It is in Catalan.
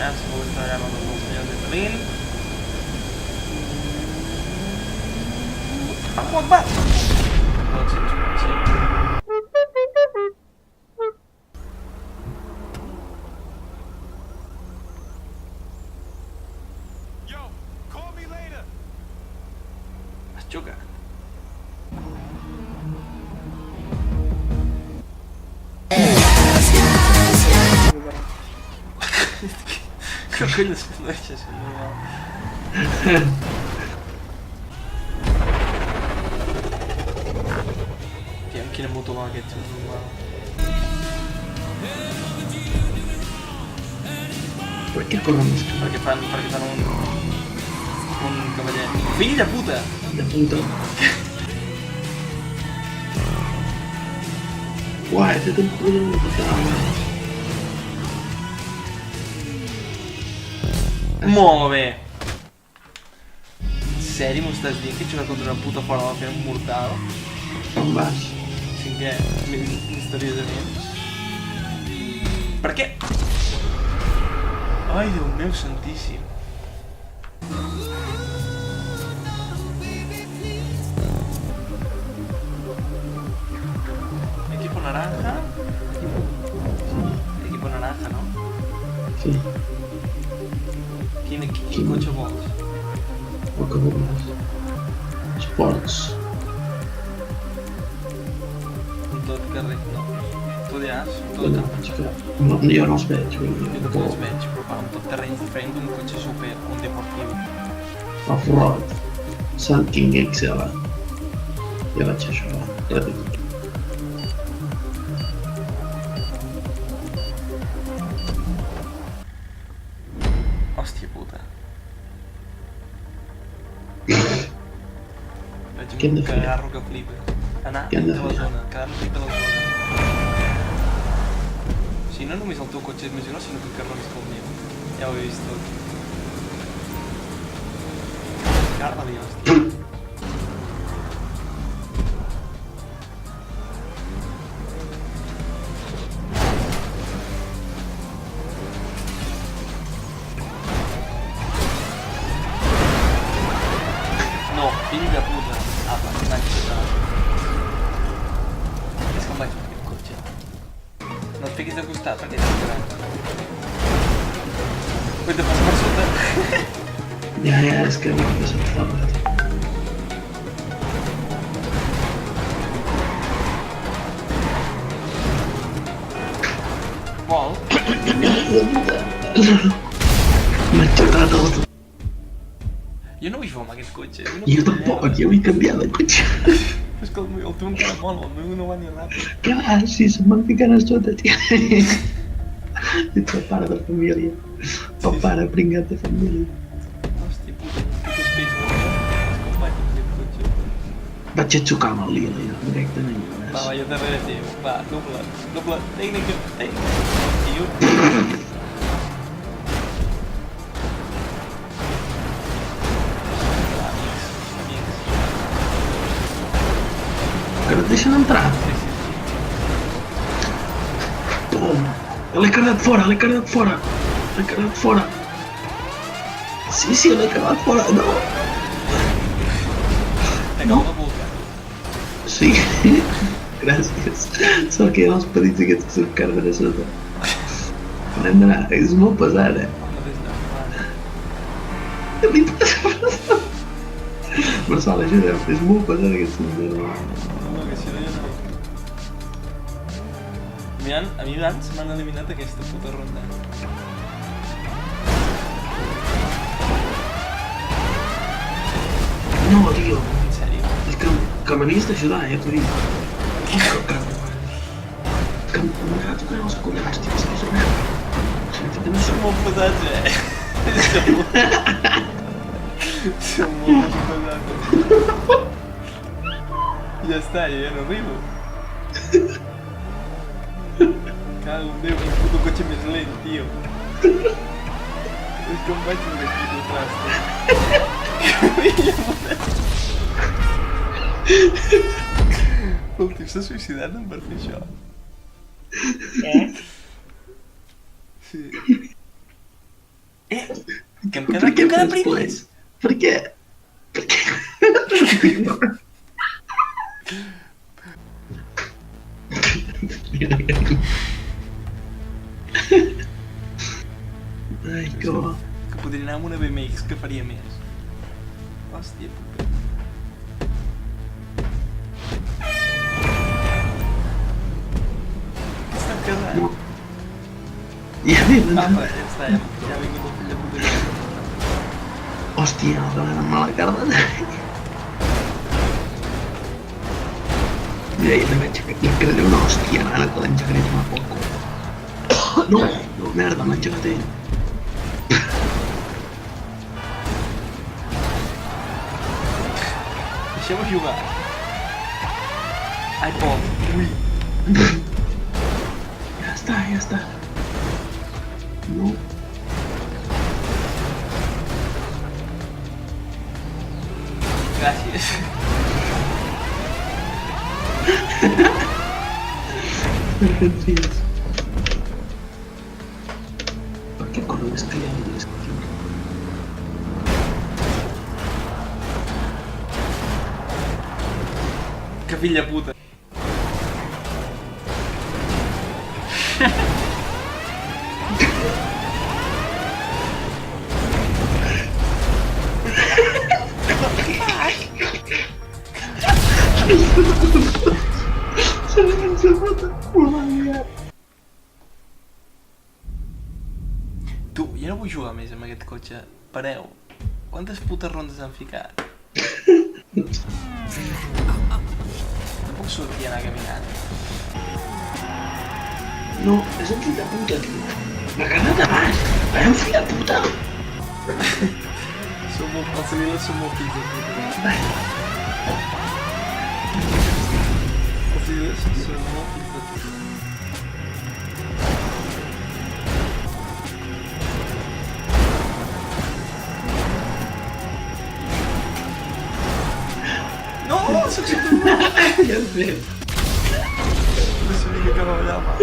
Si volgués treballar amb els senyors de Berlín. Allahu Akbar! Doncs sí. Es xoca. Que conya es condueix això, normal. Amb quina moto va aquest, normal. Per què corren més que Perquè fan un cavaller. Fill de puta! de puta? Uai, té tot puta de puta. Molt bé! En sèrio m'ho estàs dient que he jugat contra una puta fora de la fent mortal? Com vas? Cinquè, misteriosament. Per què? Ai, Déu meu santíssim. Equipo naranja. Equipo naranja, no? Sí, Quin cotxe vols? el que vulguis. Esports. Tot carrer, no. Tu diràs, tot No, carrer. és que no, jo no els veig, vull dir. Jo també els veig, però va, un tot terreny diferent d'un cotxe super, un deportiu. Off-road. Sun King XL. Ja vaig això, ràpid. Hòstia puta. Veig Què hem de un fer? cagarro que flipa. Anar Què hem de dintre la fer? zona, quedar-nos dintre la zona. Si no només el teu cotxe és més gros, sinó que el carro és com el meu. Ja ho he vist tot. Carda-li, hòstia. No, fill de puta. Apa, vaig xutar. És que em vaig per aquest cotxe. No et fiquis de costat perquè t'he quedat. Ui, te passa per sota. Ja, és que m'he passat fora. Vol? M'ha xocat el... Jo no vull fer amb aquest cotxe. Jo tampoc, jo vull canviar de cotxe. És que el teu encara mola, el meu no va ni ràpid. Què va? Si se'm van ficant a sota, tio. Ets el pare de família. El pare pringat de família. Hòstia puta, que espeix, no? Com vaig amb aquest cotxe? Vaig a xocar amb el Lila, jo, directament. Va, jo darrere teu. Va, doble, tècnica. I un... Amics. Que no et deixen entrar. Sí. Pum! L'he cardat fora, l'he cardat fora. L'he cardat fora. Sí, l'he cardat fora. No. Acabo de volcar. Sí. Gràcies. Sort que hi ha els petits aquests que se'n carden a sota. Anem d'anar. És molt pesat, eh? Li passa per sota. Marçal, ajuda. És molt pesat aquest sender. No, que si no jo no. A mi abans m'han eliminat aquesta puta ronda. No, tio. En sèrio? És que m'havies d'ajudar, t'ho dic. Que m'ha tocat els collons, tio. Saps una merda. Són molt pesats, Són molt pesats. Ja està, jo ja no arribo. Cago en Déu, quin puto cotxe més lent, tio. És que em vaig amb aquest puto traste. El tio s'ha suïcidat per fer això. Sí. Que em queda primers. Per què? Per què? Ai, que bo. Que podria anar amb una BMX que faria més. Hòstia puta. Que estem casant. No. Ja venen. Apa, ja està, ja ha vingut el fill de puta. Hòstia, el que amb la carta. Mira, jo li vaig creure una hòstia, ara que l'engegaré a poco. No, no, merda, m'ha engegat ell. Deixeu-me jugar. Ai, oh, ui. Ja està, ja està. No. Gràcies. Gràcies. Per què corro més que ell? És que... Que fill de puta. Se l'ha engegat. Ho l'ha liat. Tu, jo no vull jugar més amb aquest cotxe. Pareu. Quantes putes rondes han ficat? No puc sortir i anar caminant. No, és un fill de puta, tio. M'ha quedat a baix. Era un fill de puta. Els Lilas són molt fills de puta. Els Lilas són molt fills de puta. No, soc tu! Ja has fet. No sabia que acabava allà, mà.